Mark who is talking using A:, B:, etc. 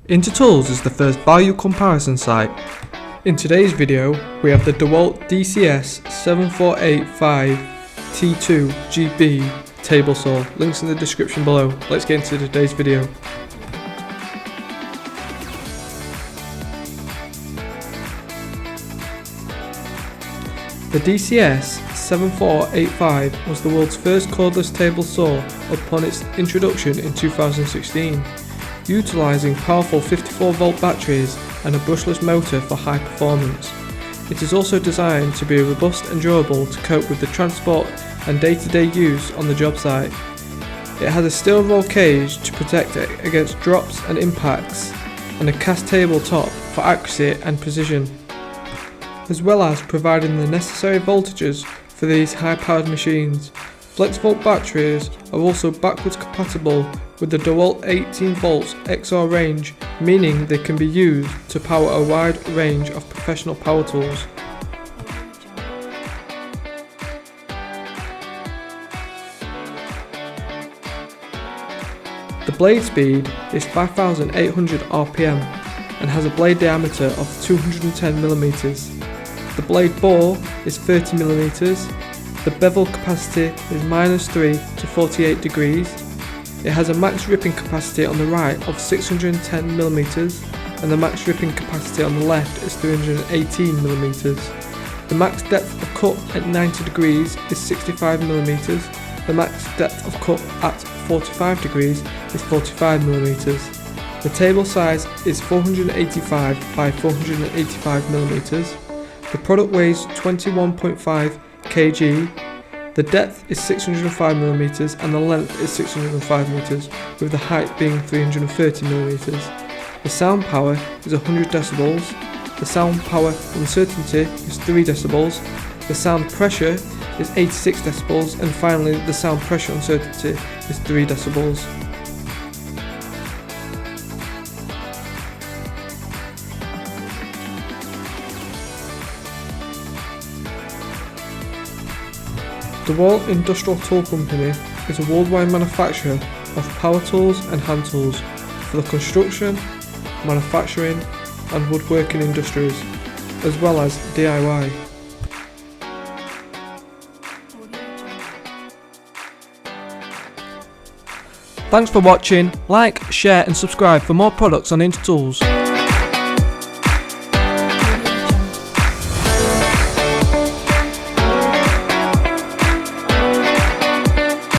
A: Intertools is the first value comparison site. In today's video, we have the DeWalt DCS 7485 T2 GB table saw. Links in the description below. Let's get into today's video. The DCS 7485 was the world's first cordless table saw upon its introduction in 2016, utilising powerful 54-volt batteries and a brushless motor for high performance. It is also designed to be robust and durable to cope with the transport and day-to-day use on the job site. It has a steel roll cage to protect it against drops and impacts, and a cast table top for accuracy and precision, as well as providing the necessary voltages for these high-powered machines. FlexVolt batteries are also backwards compatible with the DeWalt 18V XR range, meaning they can be used to power a wide range of professional power tools. The blade speed is 5,800 RPM and has a blade diameter of 210 mm. The blade bore is 30 mm. The bevel capacity is -3 to 48 degrees. It has a max ripping capacity on the right of 610 mm and the max ripping capacity on the left is 318 mm. The max depth of cut at 90 degrees is 65 mm. The max depth of cut at 45 degrees is 45 mm. The table size is 485 by 485 mm. The product weighs 21.5 kg. The depth is 605 mm and the length is 605 mm, with the height being 330 mm. The sound power is 100 decibels. The sound power uncertainty is 3 decibels. The sound pressure is 86 decibels, and finally the sound pressure uncertainty is 3 decibels. DeWalt Industrial Tool Company is a worldwide manufacturer of power tools and hand tools for the construction, manufacturing and woodworking industries, as well as DIY. Thanks for watching. Like, share and subscribe for more products on Intertools.